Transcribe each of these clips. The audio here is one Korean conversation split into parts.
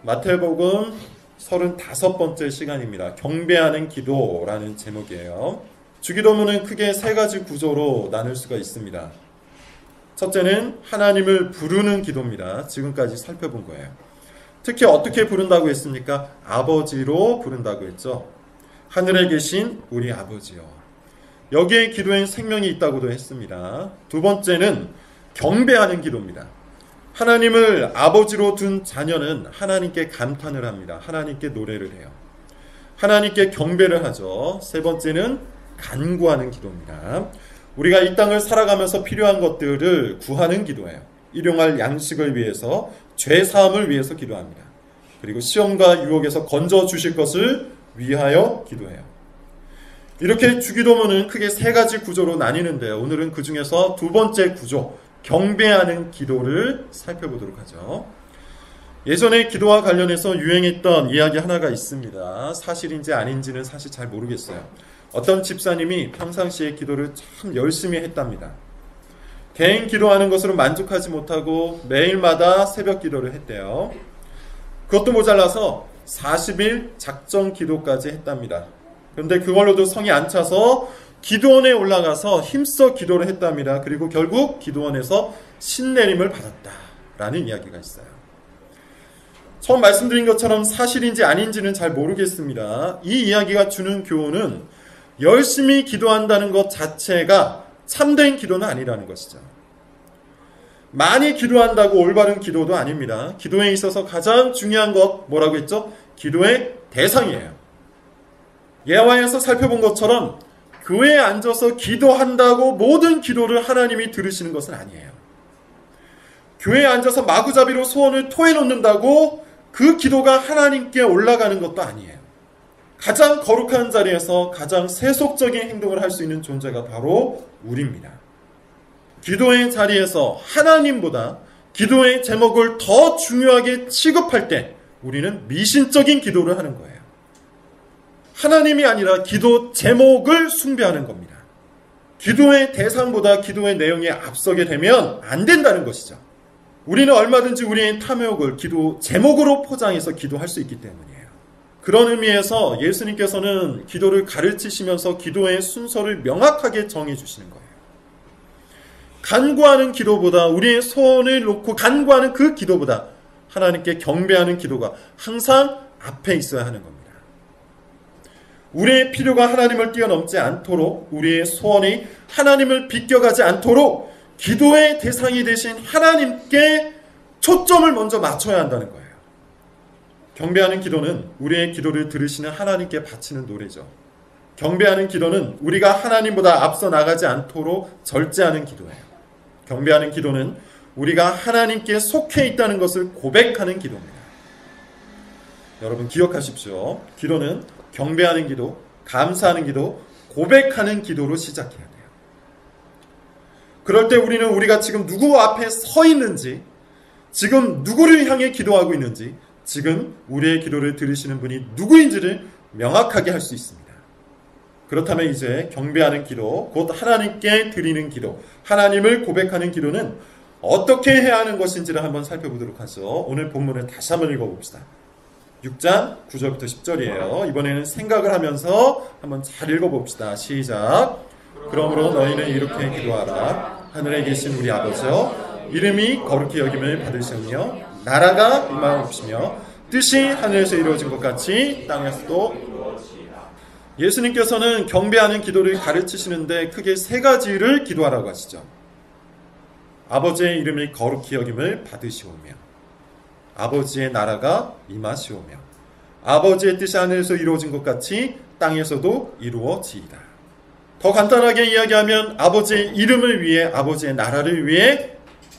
마태복음 35번째 시간입니다. 경배하는 기도라는 제목이에요. 주기도문은 크게 세 가지 구조로 나눌 수가 있습니다. 첫째는 하나님을 부르는 기도입니다. 지금까지 살펴본 거예요. 특히 어떻게 부른다고 했습니까? 아버지로 부른다고 했죠. 하늘에 계신 우리 아버지요. 여기에 기도엔 생명이 있다고도 했습니다. 두 번째는 경배하는 기도입니다. 하나님을 아버지로 둔 자녀는 하나님께 감탄을 합니다. 하나님께 노래를 해요. 하나님께 경배를 하죠. 세 번째는 간구하는 기도입니다. 우리가 이 땅을 살아가면서 필요한 것들을 구하는 기도예요. 일용할 양식을 위해서, 죄 사함을 위해서 기도합니다. 그리고 시험과 유혹에서 건져 주실 것을 위하여 기도해요. 이렇게 주기도문은 크게 세 가지 구조로 나뉘는데요. 오늘은 그 중에서 두 번째 구조, 경배하는 기도를 살펴보도록 하죠. 예전에 기도와 관련해서 유행했던 이야기 하나가 있습니다. 사실인지 아닌지는 사실 잘 모르겠어요. 어떤 집사님이 평상시에 기도를 참 열심히 했답니다. 개인 기도하는 것으로 만족하지 못하고 매일마다 새벽 기도를 했대요. 그것도 모자라서 40일 작정 기도까지 했답니다. 그런데 그걸로도 성이 안 차서 기도원에 올라가서 힘써 기도를 했답니다. 그리고 결국 기도원에서 신내림을 받았다라는 이야기가 있어요. 처음 말씀드린 것처럼 사실인지 아닌지는 잘 모르겠습니다. 이 이야기가 주는 교훈은 열심히 기도한다는 것 자체가 참된 기도는 아니라는 것이죠. 많이 기도한다고 올바른 기도도 아닙니다. 기도에 있어서 가장 중요한 것 뭐라고 했죠? 기도의 대상이에요. 예화에서 살펴본 것처럼 교회에 앉아서 기도한다고 모든 기도를 하나님이 들으시는 것은 아니에요. 교회에 앉아서 마구잡이로 소원을 토해놓는다고 그 기도가 하나님께 올라가는 것도 아니에요. 가장 거룩한 자리에서 가장 세속적인 행동을 할 수 있는 존재가 바로 우리입니다. 기도의 자리에서 하나님보다 기도의 제목을 더 중요하게 취급할 때 우리는 미신적인 기도를 하는 거예요. 하나님이 아니라 기도 제목을 숭배하는 겁니다. 기도의 대상보다 기도의 내용에 앞서게 되면 안 된다는 것이죠. 우리는 얼마든지 우리의 탐욕을 기도 제목으로 포장해서 기도할 수 있기 때문이에요. 그런 의미에서 예수님께서는 기도를 가르치시면서 기도의 순서를 명확하게 정해 주시는 거예요. 간구하는 기도보다, 우리의 소원을 놓고 간구하는 그 기도보다 하나님께 경배하는 기도가 항상 앞에 있어야 하는 겁니다. 우리의 필요가 하나님을 뛰어넘지 않도록, 우리의 소원이 하나님을 비껴가지 않도록 기도의 대상이 되신 하나님께 초점을 먼저 맞춰야 한다는 거예요. 경배하는 기도는 우리의 기도를 들으시는 하나님께 바치는 노래죠. 경배하는 기도는 우리가 하나님보다 앞서 나가지 않도록 절제하는 기도예요. 경배하는 기도는 우리가 하나님께 속해 있다는 것을 고백하는 기도입니다. 여러분 기억하십시오. 기도는 경배하는 기도, 감사하는 기도, 고백하는 기도로 시작해야 돼요. 그럴 때 우리는 우리가 지금 누구 앞에 서 있는지, 지금 누구를 향해 기도하고 있는지, 지금 우리의 기도를 들으시는 분이 누구인지를 명확하게 할 수 있습니다. 그렇다면 이제 경배하는 기도, 곧 하나님께 드리는 기도, 하나님을 고백하는 기도는 어떻게 해야 하는 것인지를 한번 살펴보도록 하죠. 오늘 본문을 다시 한번 읽어봅시다. 6장 9절부터 10절이에요. 이번에는 생각을 하면서 한번 잘 읽어봅시다. 시작. 그러므로 너희는 이렇게 기도하라. 하늘에 계신 우리 아버지여, 이름이 거룩히 여김을 받으시며 나라가 임하옵시며 뜻이 하늘에서 이루어진 것 같이 땅에서도. 예수님께서는 경배하는 기도를 가르치시는데 크게 세 가지를 기도하라고 하시죠. 아버지의 이름이 거룩히 여김을 받으시오며, 아버지의 나라가 임하시오며, 아버지의 뜻이 하늘에서 이루어진 것 같이 땅에서도 이루어지이다. 더 간단하게 이야기하면 아버지의 이름을 위해, 아버지의 나라를 위해,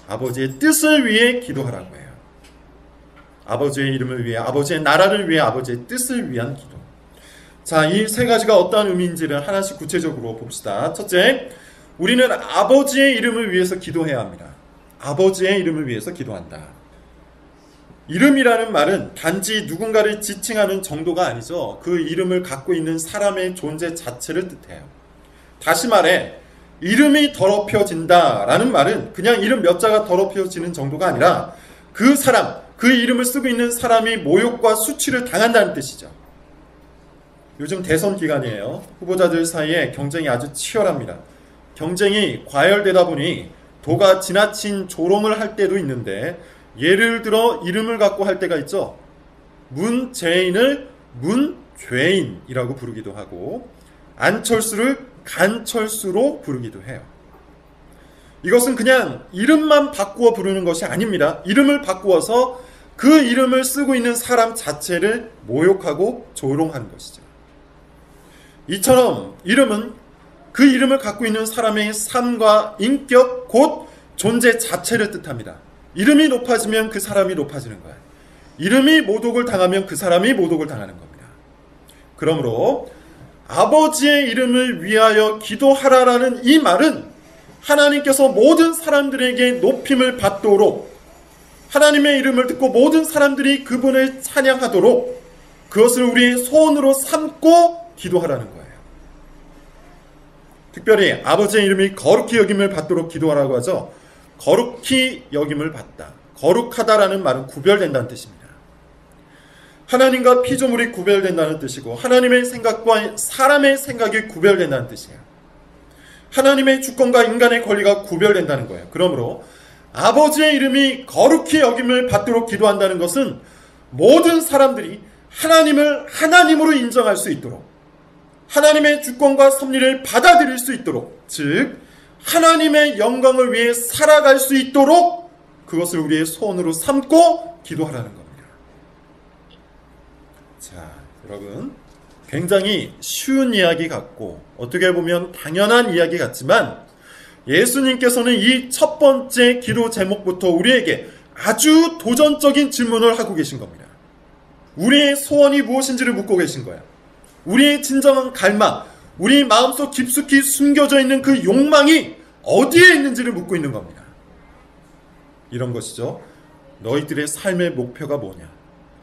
아버지의 뜻을 위해 기도하라고 해요. 아버지의 이름을 위해, 아버지의 나라를 위해, 아버지의 뜻을 위한 기도. 자, 이 세 가지가 어떠한 의미인지를 하나씩 구체적으로 봅시다. 첫째, 우리는 아버지의 이름을 위해서 기도해야 합니다. 아버지의 이름을 위해서 기도한다. 이름이라는 말은 단지 누군가를 지칭하는 정도가 아니죠. 그 이름을 갖고 있는 사람의 존재 자체를 뜻해요. 다시 말해, 이름이 더럽혀진다라는 말은 그냥 이름 몇 자가 더럽혀지는 정도가 아니라 그 사람, 그 이름을 쓰고 있는 사람이 모욕과 수치를 당한다는 뜻이죠. 요즘 대선 기간이에요. 후보자들 사이에 경쟁이 아주 치열합니다. 경쟁이 과열되다 보니 도가 지나친 조롱을 할 때도 있는데, 예를 들어 이름을 갖고 할 때가 있죠. 문재인을 문죄인이라고 부르기도 하고, 안철수를 간철수로 부르기도 해요. 이것은 그냥 이름만 바꾸어 부르는 것이 아닙니다. 이름을 바꾸어서 그 이름을 쓰고 있는 사람 자체를 모욕하고 조롱하는 것이죠. 이처럼 이름은 그 이름을 갖고 있는 사람의 삶과 인격, 곧 존재 자체를 뜻합니다. 이름이 높아지면 그 사람이 높아지는 거예요. 이름이 모독을 당하면 그 사람이 모독을 당하는 겁니다. 그러므로 아버지의 이름을 위하여 기도하라라는 이 말은 하나님께서 모든 사람들에게 높임을 받도록, 하나님의 이름을 듣고 모든 사람들이 그분을 찬양하도록 그것을 우리의 소원으로 삼고 기도하라는 거예요. 특별히 아버지의 이름이 거룩히 여김을 받도록 기도하라고 하죠. 거룩히 여김을 받다. 거룩하다라는 말은 구별된다는 뜻입니다. 하나님과 피조물이 구별된다는 뜻이고, 하나님의 생각과 사람의 생각이 구별된다는 뜻이에요. 하나님의 주권과 인간의 권리가 구별된다는 거예요. 그러므로 아버지의 이름이 거룩히 여김을 받도록 기도한다는 것은 모든 사람들이 하나님을 하나님으로 인정할 수 있도록, 하나님의 주권과 섭리를 받아들일 수 있도록, 즉 하나님의 영광을 위해 살아갈 수 있도록 그것을 우리의 소원으로 삼고 기도하라는 겁니다. 자, 여러분, 굉장히 쉬운 이야기 같고 어떻게 보면 당연한 이야기 같지만, 예수님께서는 이 첫 번째 기도 제목부터 우리에게 아주 도전적인 질문을 하고 계신 겁니다. 우리의 소원이 무엇인지를 묻고 계신 거예요. 우리의 진정한 갈망, 우리 마음속 깊숙이 숨겨져 있는 그 욕망이 어디에 있는지를 묻고 있는 겁니다. 이런 것이죠. 너희들의 삶의 목표가 뭐냐?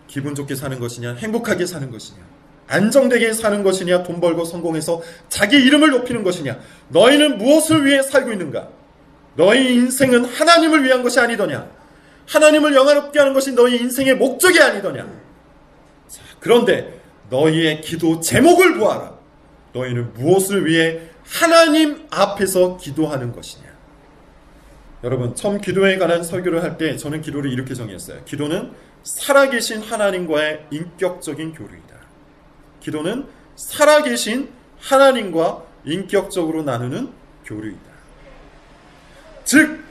기분 좋게 사는 것이냐? 행복하게 사는 것이냐? 안정되게 사는 것이냐? 돈 벌고 성공해서 자기 이름을 높이는 것이냐? 너희는 무엇을 위해 살고 있는가? 너희 인생은 하나님을 위한 것이 아니더냐? 하나님을 영화롭게 하는 것이 너희 인생의 목적이 아니더냐? 자, 그런데 너희의 기도 제목을 보아라. 너희는 무엇을 위해 하나님 앞에서 기도하는 것이냐? 여러분, 처음 기도에 관한 설교를 할 때 저는 기도를 이렇게 정의했어요. 기도는 살아계신 하나님과의 인격적인 교류이다. 기도는 살아계신 하나님과 인격적으로 나누는 교류이다. 즉,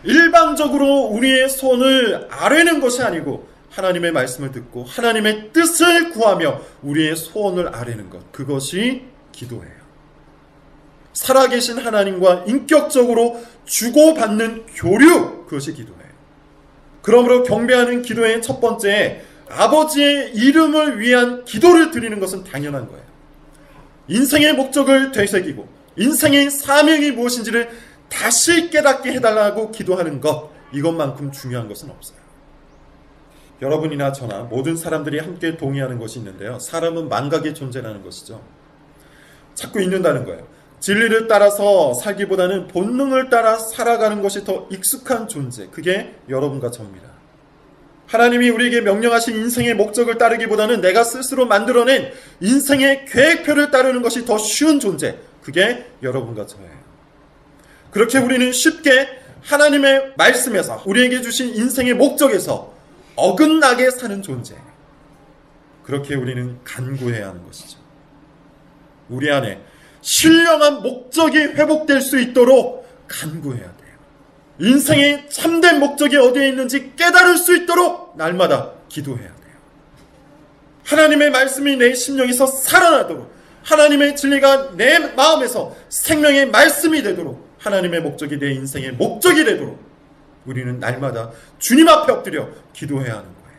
일방적으로 우리의 손을 아뢰는 것이 아니고 하나님의 말씀을 듣고 하나님의 뜻을 구하며 우리의 소원을 아뢰는 것, 그것이 기도예요. 살아계신 하나님과 인격적으로 주고받는 교류, 그것이 기도예요. 그러므로 경배하는 기도의 첫 번째, 아버지의 이름을 위한 기도를 드리는 것은 당연한 거예요. 인생의 목적을 되새기고 인생의 사명이 무엇인지를 다시 깨닫게 해달라고 기도하는 것, 이것만큼 중요한 것은 없어요. 여러분이나 저나 모든 사람들이 함께 동의하는 것이 있는데요. 사람은 망각의 존재라는 것이죠. 자꾸 잊는다는 거예요. 진리를 따라서 살기보다는 본능을 따라 살아가는 것이 더 익숙한 존재, 그게 여러분과 저입니다. 하나님이 우리에게 명령하신 인생의 목적을 따르기보다는 내가 스스로 만들어낸 인생의 계획표를 따르는 것이 더 쉬운 존재, 그게 여러분과 저예요. 그렇게 우리는 쉽게 하나님의 말씀에서 우리에게 주신 인생의 목적에서 어긋나게 사는 존재예요. 그렇게 우리는 간구해야 하는 것이죠. 우리 안에 신령한 목적이 회복될 수 있도록 간구해야 돼요. 인생의 참된 목적이 어디에 있는지 깨달을 수 있도록 날마다 기도해야 돼요. 하나님의 말씀이 내 심령에서 살아나도록, 하나님의 진리가 내 마음에서 생명의 말씀이 되도록, 하나님의 목적이 내 인생의 목적이 되도록 우리는 날마다 주님 앞에 엎드려 기도해야 하는 거예요.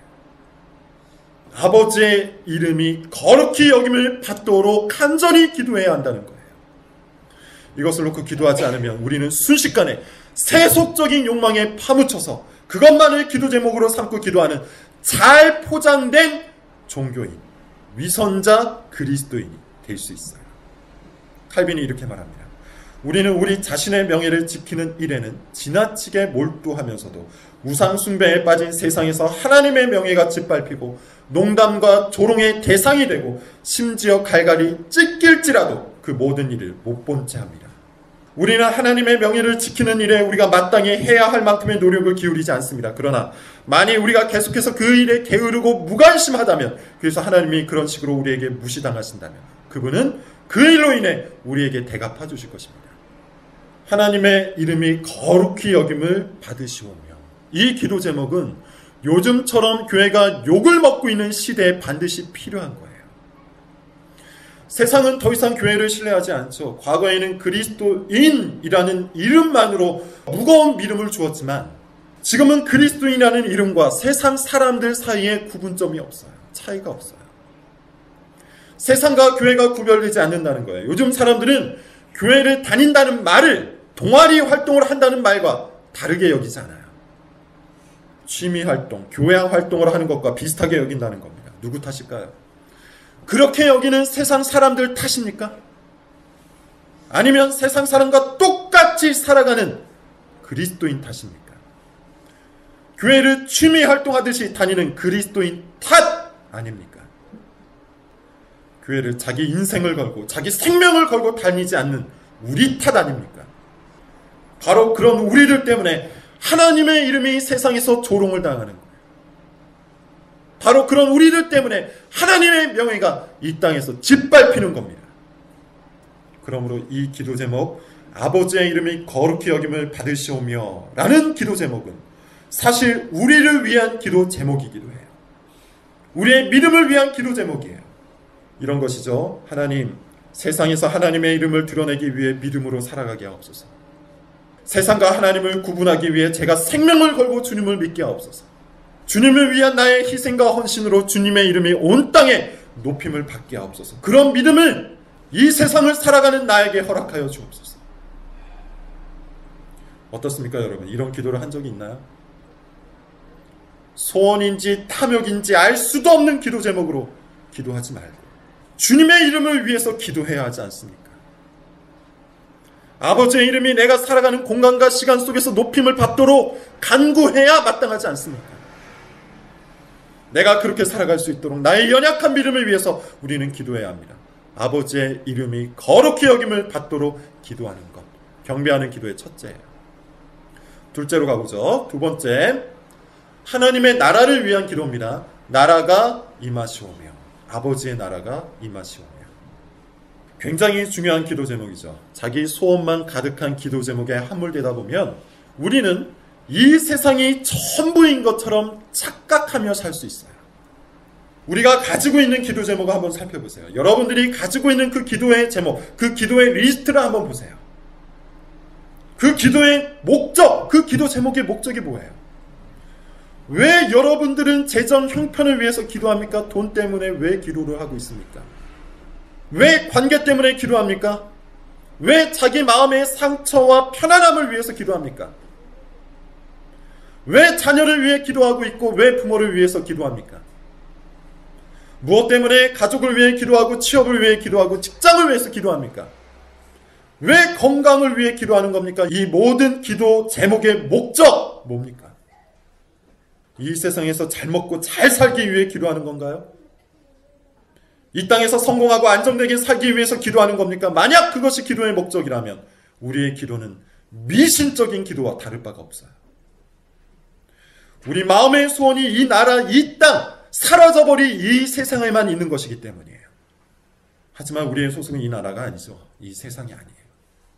아버지의 이름이 거룩히 여김을 받도록 간절히 기도해야 한다는 거예요. 이것을 놓고 기도하지 않으면 우리는 순식간에 세속적인 욕망에 파묻혀서 그것만을 기도 제목으로 삼고 기도하는 잘 포장된 종교인, 위선자 그리스도인이 될 수 있어요. 칼빈이 이렇게 말합니다. 우리는 우리 자신의 명예를 지키는 일에는 지나치게 몰두하면서도 우상 숭배에 빠진 세상에서 하나님의 명예가 짓밟히고 농담과 조롱의 대상이 되고 심지어 갈갈이 찢길지라도 그 모든 일을 못 본 채 합니다. 우리는 하나님의 명예를 지키는 일에 우리가 마땅히 해야 할 만큼의 노력을 기울이지 않습니다. 그러나 만일 우리가 계속해서 그 일에 게으르고 무관심하다면, 그래서 하나님이 그런 식으로 우리에게 무시당하신다면 그분은 그 일로 인해 우리에게 대갚아 주실 것입니다. 하나님의 이름이 거룩히 여김을 받으시오며. 이 기도 제목은 요즘처럼 교회가 욕을 먹고 있는 시대에 반드시 필요한 거예요. 세상은 더 이상 교회를 신뢰하지 않죠. 과거에는 그리스도인이라는 이름만으로 무거운 믿음을 주었지만 지금은 그리스도인이라는 이름과 세상 사람들 사이에 구분점이 없어요. 차이가 없어요. 세상과 교회가 구별되지 않는다는 거예요. 요즘 사람들은 교회를 다닌다는 말을 동아리 활동을 한다는 말과 다르게 여기지 않아요. 취미 활동, 교회 활동을 하는 것과 비슷하게 여긴다는 겁니다. 누구 탓일까요? 그렇게 여기는 세상 사람들 탓입니까? 아니면 세상 사람과 똑같이 살아가는 그리스도인 탓입니까? 교회를 취미 활동하듯이 다니는 그리스도인 탓 아닙니까? 교회를 자기 인생을 걸고 자기 생명을 걸고 다니지 않는 우리 탓 아닙니까? 바로 그런 우리들 때문에 하나님의 이름이 세상에서 조롱을 당하는 거예요. 바로 그런 우리들 때문에 하나님의 명예가 이 땅에서 짓밟히는 겁니다. 그러므로 이 기도 제목, 아버지의 이름이 거룩히 여김을 받으시오며 라는 기도 제목은 사실 우리를 위한 기도 제목이기도 해요. 우리의 믿음을 위한 기도 제목이에요. 이런 것이죠. 하나님, 세상에서 하나님의 이름을 드러내기 위해 믿음으로 살아가게 하옵소서. 세상과 하나님을 구분하기 위해 제가 생명을 걸고 주님을 믿게 하옵소서. 주님을 위한 나의 희생과 헌신으로 주님의 이름이 온 땅에 높임을 받게 하옵소서. 그런 믿음을 이 세상을 살아가는 나에게 허락하여 주옵소서. 어떻습니까, 여러분? 이런 기도를 한 적이 있나요? 소원인지 탐욕인지 알 수도 없는 기도 제목으로 기도하지 말고 주님의 이름을 위해서 기도해야 하지 않습니까? 아버지의 이름이 내가 살아가는 공간과 시간 속에서 높임을 받도록 간구해야 마땅하지 않습니까? 내가 그렇게 살아갈 수 있도록 나의 연약한 믿음을 위해서 우리는 기도해야 합니다. 아버지의 이름이 거룩히 여김을 받도록 기도하는 것, 경배하는 기도의 첫째예요. 둘째로 가보죠. 두 번째, 하나님의 나라를 위한 기도입니다. 나라가 임하시오며, 아버지의 나라가 임하시오며. 굉장히 중요한 기도 제목이죠. 자기 소원만 가득한 기도 제목에 함몰되다 보면 우리는 이 세상이 전부인 것처럼 착각하며 살 수 있어요. 우리가 가지고 있는 기도 제목을 한번 살펴보세요. 여러분들이 가지고 있는 그 기도의 제목, 그 기도의 리스트를 한번 보세요. 그 기도의 목적, 그 기도 제목의 목적이 뭐예요? 왜 여러분들은 재정 형편을 위해서 기도합니까? 돈 때문에 왜 기도를 하고 있습니까? 왜 관계 때문에 기도합니까? 왜 자기 마음의 상처와 편안함을 위해서 기도합니까? 왜 자녀를 위해 기도하고 있고 왜 부모를 위해서 기도합니까? 무엇 때문에 가족을 위해 기도하고 취업을 위해 기도하고 직장을 위해서 기도합니까? 왜 건강을 위해 기도하는 겁니까? 이 모든 기도 제목의 목적 뭡니까? 이 세상에서 잘 먹고 잘 살기 위해 기도하는 건가요? 이 땅에서 성공하고 안정되게 살기 위해서 기도하는 겁니까? 만약 그것이 기도의 목적이라면 우리의 기도는 미신적인 기도와 다를 바가 없어요. 우리 마음의 소원이 이 나라, 이 땅, 사라져버린 이 세상에만 있는 것이기 때문이에요. 하지만 우리의 소속은 이 나라가 아니죠. 이 세상이 아니에요.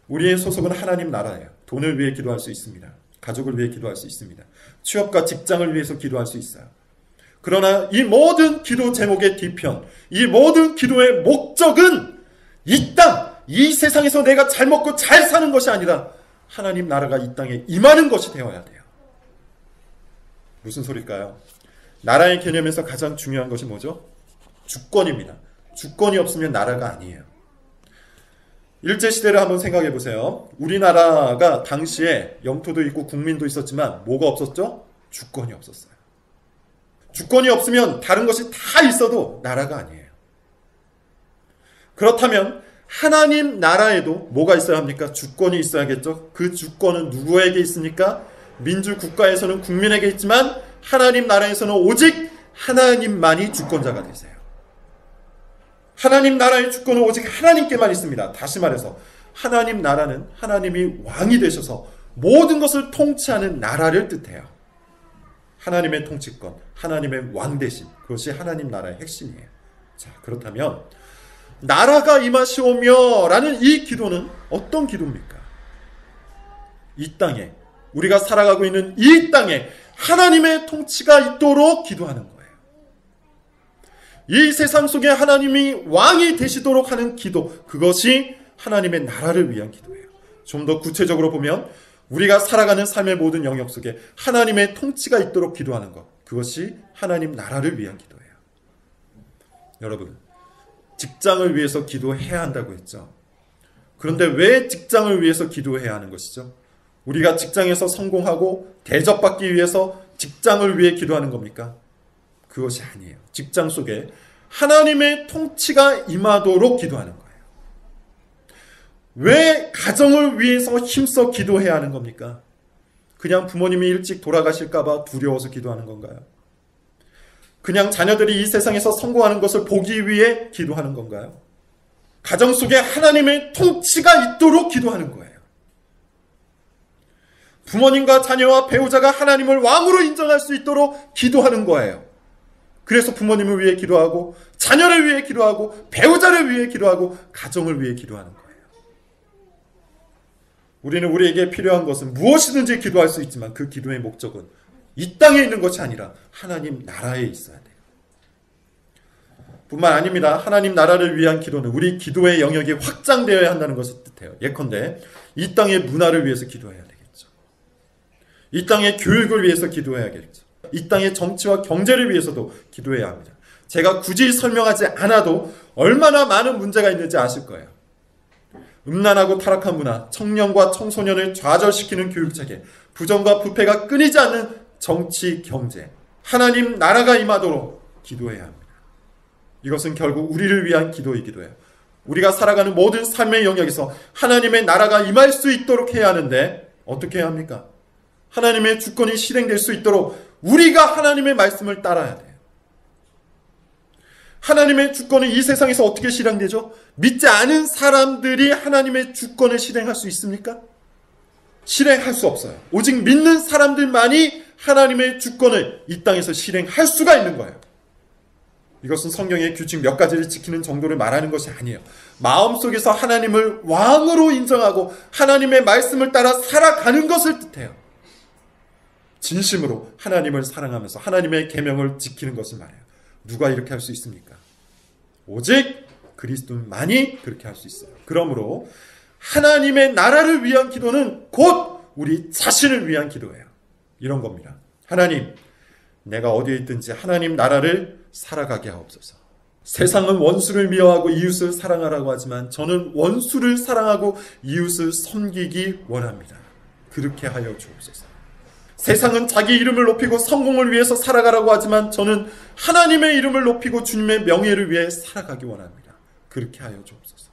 우리의 소속은 하나님 나라예요. 돈을 위해 기도할 수 있습니다. 가족을 위해 기도할 수 있습니다. 취업과 직장을 위해서 기도할 수 있어요. 그러나 이 모든 기도 제목의 뒤편, 이 모든 기도의 목적은 이 땅, 이 세상에서 내가 잘 먹고 잘 사는 것이 아니라 하나님 나라가 이 땅에 임하는 것이 되어야 돼요. 무슨 소리일까요? 나라의 개념에서 가장 중요한 것이 뭐죠? 주권입니다. 주권이 없으면 나라가 아니에요. 일제시대를 한번 생각해 보세요. 우리나라가 당시에 영토도 있고 국민도 있었지만 뭐가 없었죠? 주권이 없었어요. 주권이 없으면 다른 것이 다 있어도 나라가 아니에요. 그렇다면 하나님 나라에도 뭐가 있어야 합니까? 주권이 있어야겠죠. 그 주권은 누구에게 있습니까? 민주국가에서는 국민에게 있지만 하나님 나라에서는 오직 하나님만이 주권자가 되세요. 하나님 나라의 주권은 오직 하나님께만 있습니다. 다시 말해서 하나님 나라는 하나님이 왕이 되셔서 모든 것을 통치하는 나라를 뜻해요. 하나님의 통치권, 하나님의 왕되심, 그것이 하나님 나라의 핵심이에요. 자, 그렇다면 나라가 임하시오며 라는 이 기도는 어떤 기도입니까? 이 땅에, 우리가 살아가고 있는 이 땅에 하나님의 통치가 있도록 기도하는 거예요. 이 세상 속에 하나님이 왕이 되시도록 하는 기도, 그것이 하나님의 나라를 위한 기도예요. 좀 더 구체적으로 보면 우리가 살아가는 삶의 모든 영역 속에 하나님의 통치가 있도록 기도하는 것, 그것이 하나님 나라를 위한 기도예요. 여러분, 직장을 위해서 기도해야 한다고 했죠. 그런데 왜 직장을 위해서 기도해야 하는 것이죠? 우리가 직장에서 성공하고 대접받기 위해서 직장을 위해 기도하는 겁니까? 그것이 아니에요. 직장 속에 하나님의 통치가 임하도록 기도하는 거예요. 왜 가정을 위해서 힘써 기도해야 하는 겁니까? 그냥 부모님이 일찍 돌아가실까봐 두려워서 기도하는 건가요? 그냥 자녀들이 이 세상에서 성공하는 것을 보기 위해 기도하는 건가요? 가정 속에 하나님의 통치가 있도록 기도하는 거예요. 부모님과 자녀와 배우자가 하나님을 왕으로 인정할 수 있도록 기도하는 거예요. 그래서 부모님을 위해 기도하고 자녀를 위해 기도하고 배우자를 위해 기도하고 가정을 위해 기도하는 거예요. 우리는 우리에게 필요한 것은 무엇이든지 기도할 수 있지만 그 기도의 목적은 이 땅에 있는 것이 아니라 하나님 나라에 있어야 돼요. 뿐만 아닙니다. 하나님 나라를 위한 기도는 우리 기도의 영역이 확장되어야 한다는 것을 뜻해요. 예컨대 이 땅의 문화를 위해서 기도해야 되겠죠. 이 땅의 교육을 위해서 기도해야겠죠. 이 땅의 정치와 경제를 위해서도 기도해야 합니다. 제가 굳이 설명하지 않아도 얼마나 많은 문제가 있는지 아실 거예요. 음란하고 타락한 문화, 청년과 청소년을 좌절시키는 교육체계, 부정과 부패가 끊이지 않는 정치, 경제, 하나님 나라가 임하도록 기도해야 합니다. 이것은 결국 우리를 위한 기도이기도 해요. 우리가 살아가는 모든 삶의 영역에서 하나님의 나라가 임할 수 있도록 해야 하는데 어떻게 해야 합니까? 하나님의 주권이 실행될 수 있도록 우리가 하나님의 말씀을 따라야 돼요. 하나님의 주권은 이 세상에서 어떻게 실행되죠? 믿지 않은 사람들이 하나님의 주권을 실행할 수 있습니까? 실행할 수 없어요. 오직 믿는 사람들만이 하나님의 주권을 이 땅에서 실행할 수가 있는 거예요. 이것은 성경의 규칙 몇 가지를 지키는 정도를 말하는 것이 아니에요. 마음속에서 하나님을 왕으로 인정하고 하나님의 말씀을 따라 살아가는 것을 뜻해요. 진심으로 하나님을 사랑하면서 하나님의 계명을 지키는 것을 말해요. 누가 이렇게 할 수 있습니까? 오직 그리스도만이 그렇게 할 수 있어요. 그러므로 하나님의 나라를 위한 기도는 곧 우리 자신을 위한 기도예요. 이런 겁니다. 하나님, 내가 어디에 있든지 하나님 나라를 살아가게 하옵소서. 세상은 원수를 미워하고 이웃을 사랑하라고 하지만 저는 원수를 사랑하고 이웃을 섬기기 원합니다. 그렇게 하여 주옵소서. 세상은 자기 이름을 높이고 성공을 위해서 살아가라고 하지만 저는 하나님의 이름을 높이고 주님의 명예를 위해 살아가기 원합니다. 그렇게 하여 주옵소서.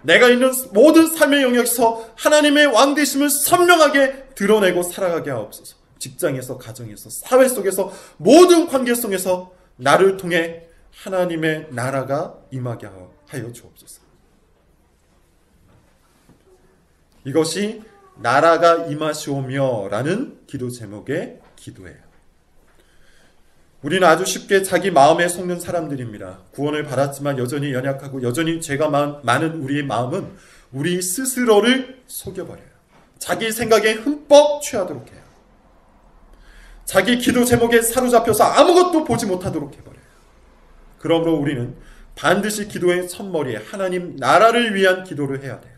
내가 있는 모든 삶의 영역에서 하나님의 왕되심을 선명하게 드러내고 살아가게 하옵소서. 직장에서, 가정에서, 사회 속에서, 모든 관계 속에서 나를 통해 하나님의 나라가 임하게 하여 주옵소서. 이것이 나라가 임하시오며 라는 기도 제목의 기도예요. 우리는 아주 쉽게 자기 마음에 속는 사람들입니다. 구원을 받았지만 여전히 연약하고 여전히 죄가 많은 우리의 마음은 우리 스스로를 속여버려요. 자기 생각에 흠뻑 취하도록 해요. 자기 기도 제목에 사로잡혀서 아무것도 보지 못하도록 해버려요. 그러므로 우리는 반드시 기도의 첫머리에 하나님 나라를 위한 기도를 해야 돼요.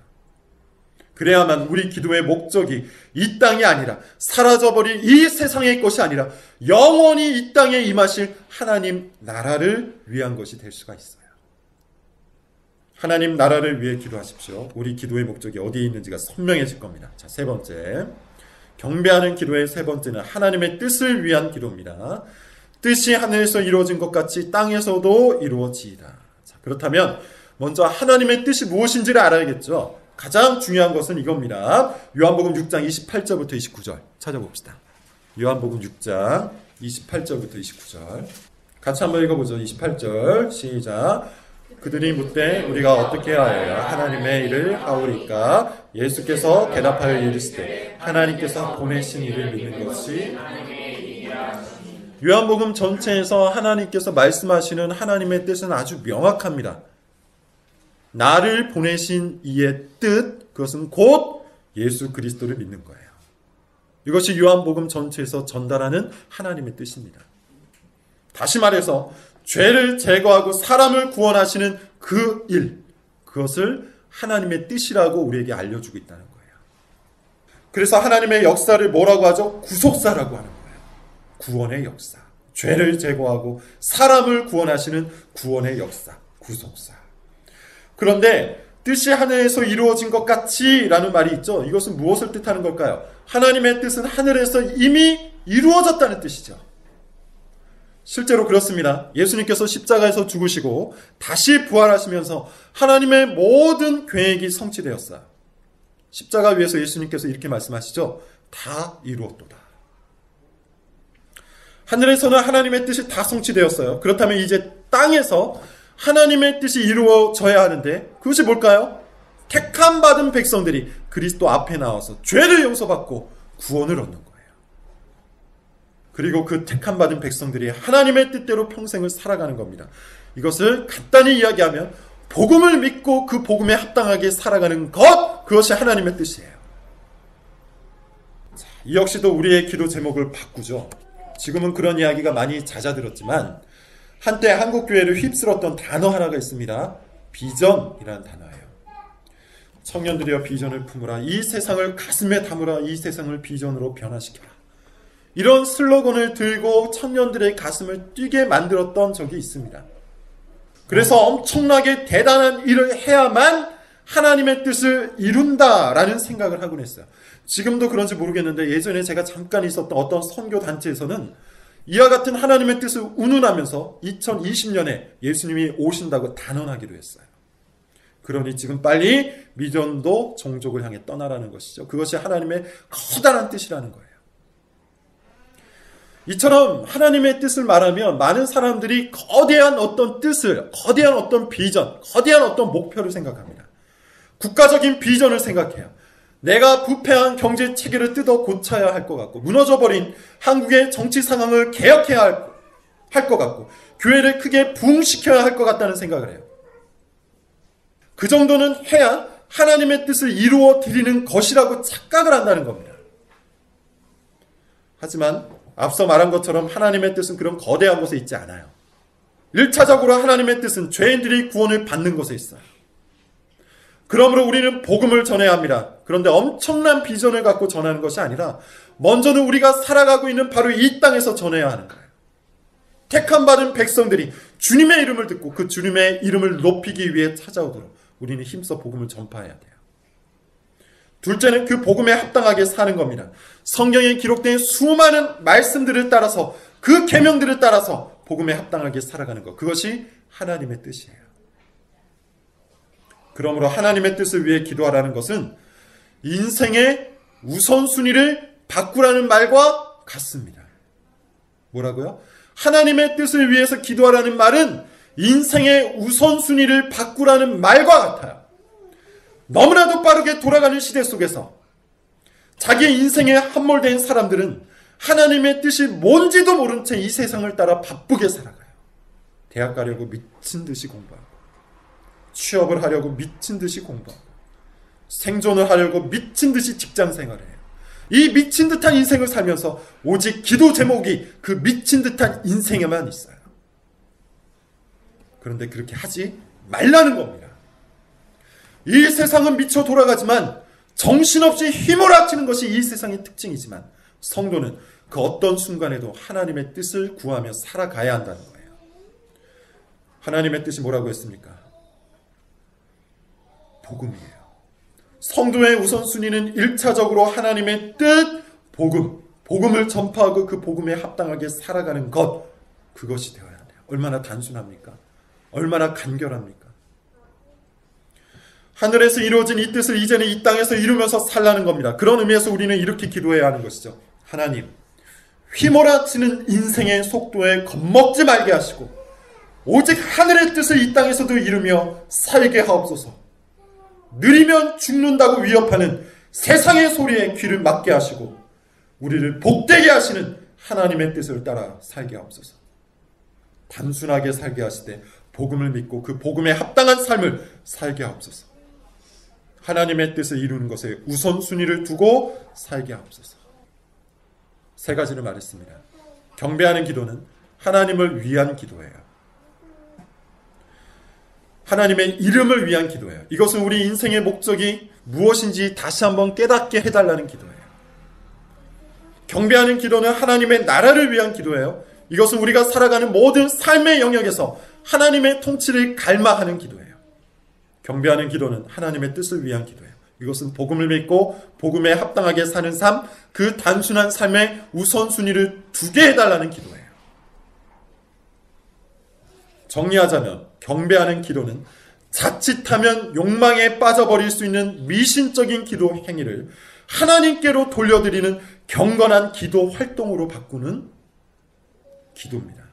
그래야만 우리 기도의 목적이 이 땅이 아니라 사라져버린 이 세상의 것이 아니라 영원히 이 땅에 임하실 하나님 나라를 위한 것이 될 수가 있어요. 하나님 나라를 위해 기도하십시오. 우리 기도의 목적이 어디에 있는지가 선명해질 겁니다. 자, 세 번째, 경배하는 기도의 세 번째는 하나님의 뜻을 위한 기도입니다. 뜻이 하늘에서 이루어진 것 같이 땅에서도 이루어지이다. 자, 그렇다면 먼저 하나님의 뜻이 무엇인지를 알아야겠죠. 가장 중요한 것은 이겁니다. 요한복음 6장 28절부터 29절 찾아봅시다. 요한복음 6장 28절부터 29절 같이 한번 읽어보죠. 28절 시작. 그들이 묻되 우리가 어떻게 하여야 하나님의 일을 하오리까? 예수께서 대답하여 이르시되 하나님께서 보내신 이를 믿는 것이 요한복음 전체에서 하나님께서 말씀하시는 하나님의 뜻은 아주 명확합니다. 나를 보내신 이의 뜻, 그것은 곧 예수 그리스도를 믿는 거예요. 이것이 요한복음 전체에서 전달하는 하나님의 뜻입니다. 다시 말해서 죄를 제거하고 사람을 구원하시는 그 일, 그것을 하나님의 뜻이라고 우리에게 알려주고 있다는 거예요. 그래서 하나님의 역사를 뭐라고 하죠? 구속사라고 하는 거예요. 구원의 역사. 죄를 제거하고 사람을 구원하시는 구원의 역사, 구속사. 그런데 뜻이 하늘에서 이루어진 것 같이 라는 말이 있죠. 이것은 무엇을 뜻하는 걸까요? 하나님의 뜻은 하늘에서 이미 이루어졌다는 뜻이죠. 실제로 그렇습니다. 예수님께서 십자가에서 죽으시고 다시 부활하시면서 하나님의 모든 계획이 성취되었어요. 십자가 위에서 예수님께서 이렇게 말씀하시죠. 다 이루었도다. 하늘에서는 하나님의 뜻이 다 성취되었어요. 그렇다면 이제 땅에서 하나님의 뜻이 이루어져야 하는데 그것이 뭘까요? 택함 받은 백성들이 그리스도 앞에 나와서 죄를 용서받고 구원을 얻는 거예요. 그리고 그 택함 받은 백성들이 하나님의 뜻대로 평생을 살아가는 겁니다. 이것을 간단히 이야기하면 복음을 믿고 그 복음에 합당하게 살아가는 것, 그것이 하나님의 뜻이에요. 자, 이 역시도 우리의 기도 제목을 바꾸죠. 지금은 그런 이야기가 많이 잦아들었지만 한때 한국교회를 휩쓸었던 단어 하나가 있습니다. 비전이라는 단어예요. 청년들이여 비전을 품으라. 이 세상을 가슴에 담으라. 이 세상을 비전으로 변화시켜라. 이런 슬로건을 들고 청년들의 가슴을 뛰게 만들었던 적이 있습니다. 그래서 엄청나게 대단한 일을 해야만 하나님의 뜻을 이룬다라는 생각을 하곤 했어요. 지금도 그런지 모르겠는데 예전에 제가 잠깐 있었던 어떤 선교단체에서는 이와 같은 하나님의 뜻을 운운하면서 2020년에 예수님이 오신다고 단언하기도 했어요. 그러니 지금 빨리 미전도 종족을 향해 떠나라는 것이죠. 그것이 하나님의 커다란 뜻이라는 거예요. 이처럼 하나님의 뜻을 말하면 많은 사람들이 거대한 어떤 뜻을, 거대한 어떤 비전, 거대한 어떤 목표를 생각합니다. 국가적인 비전을 생각해요. 내가 부패한 경제 체계를 뜯어 고쳐야 할 것 같고, 무너져버린 한국의 정치 상황을 개혁해야 할 것 같고, 교회를 크게 부흥시켜야 할 것 같다는 생각을 해요. 그 정도는 해야 하나님의 뜻을 이루어 드리는 것이라고 착각을 한다는 겁니다. 하지만 앞서 말한 것처럼 하나님의 뜻은 그런 거대한 곳에 있지 않아요. 1차적으로 하나님의 뜻은 죄인들이 구원을 받는 곳에 있어요. 그러므로 우리는 복음을 전해야 합니다. 그런데 엄청난 비전을 갖고 전하는 것이 아니라 먼저는 우리가 살아가고 있는 바로 이 땅에서 전해야 하는 거예요. 택함받은 백성들이 주님의 이름을 듣고 그 주님의 이름을 높이기 위해 찾아오도록 우리는 힘써 복음을 전파해야 돼요. 둘째는 그 복음에 합당하게 사는 겁니다. 성경에 기록된 수많은 말씀들을 따라서 그 계명들을 따라서 복음에 합당하게 살아가는 것. 그것이 하나님의 뜻이에요. 그러므로 하나님의 뜻을 위해 기도하라는 것은 인생의 우선순위를 바꾸라는 말과 같습니다. 뭐라고요? 하나님의 뜻을 위해서 기도하라는 말은 인생의 우선순위를 바꾸라는 말과 같아요. 너무나도 빠르게 돌아가는 시대 속에서 자기 인생에 함몰된 사람들은 하나님의 뜻이 뭔지도 모른 채 이 세상을 따라 바쁘게 살아가요. 대학 가려고 미친 듯이 공부하고, 취업을 하려고 미친 듯이 공부하고, 생존을 하려고 미친 듯이 직장 생활을 해요. 이 미친 듯한 인생을 살면서 오직 기도 제목이 그 미친 듯한 인생에만 있어요. 그런데 그렇게 하지 말라는 겁니다. 이 세상은 미쳐 돌아가지만 정신없이 휘몰아치는 것이 이 세상의 특징이지만 성도는 그 어떤 순간에도 하나님의 뜻을 구하며 살아가야 한다는 거예요. 하나님의 뜻이 뭐라고 했습니까? 복음이에요. 성도의 우선순위는 1차적으로 하나님의 뜻, 복음을 전파하고 그 복음에 합당하게 살아가는 것, 그것이 되어야 돼요. 얼마나 단순합니까? 얼마나 간결합니까? 하늘에서 이루어진 이 뜻을 이제는 이 땅에서 이루면서 살라는 겁니다. 그런 의미에서 우리는 이렇게 기도해야 하는 것이죠. 하나님, 휘몰아치는 인생의 속도에 겁먹지 말게 하시고 오직 하늘의 뜻을 이 땅에서도 이루며 살게 하옵소서. 느리면 죽는다고 위협하는 세상의 소리에 귀를 막게 하시고 우리를 복되게 하시는 하나님의 뜻을 따라 살게 하옵소서. 단순하게 살게 하시되 복음을 믿고 그 복음에 합당한 삶을 살게 하옵소서. 하나님의 뜻을 이루는 것에 우선순위를 두고 살게 하옵소서. 세 가지를 말했습니다. 경배하는 기도는 하나님을 위한 기도예요. 하나님의 이름을 위한 기도예요. 이것은 우리 인생의 목적이 무엇인지 다시 한번 깨닫게 해달라는 기도예요. 경배하는 기도는 하나님의 나라를 위한 기도예요. 이것은 우리가 살아가는 모든 삶의 영역에서 하나님의 통치를 갈망하는 기도예요. 경배하는 기도는 하나님의 뜻을 위한 기도예요. 이것은 복음을 믿고 복음에 합당하게 사는 삶, 그 단순한 삶의 우선순위를 두게 해달라는 기도예요. 정리하자면 경배하는 기도는 자칫하면 욕망에 빠져버릴 수 있는 미신적인 기도 행위를 하나님께로 돌려드리는 경건한 기도 활동으로 바꾸는 기도입니다.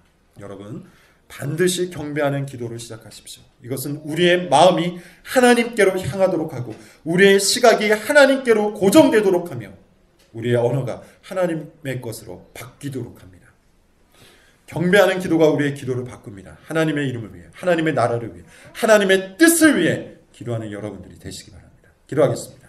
여러분, 반드시 경배하는 기도를 시작하십시오. 이것은 우리의 마음이 하나님께로 향하도록 하고 우리의 시각이 하나님께로 고정되도록 하며 우리의 언어가 하나님의 것으로 바뀌도록 합니다. 경배하는 기도가 우리의 기도를 바꿉니다. 하나님의 이름을 위해, 하나님의 나라를 위해, 하나님의 뜻을 위해 기도하는 여러분들이 되시기 바랍니다. 기도하겠습니다.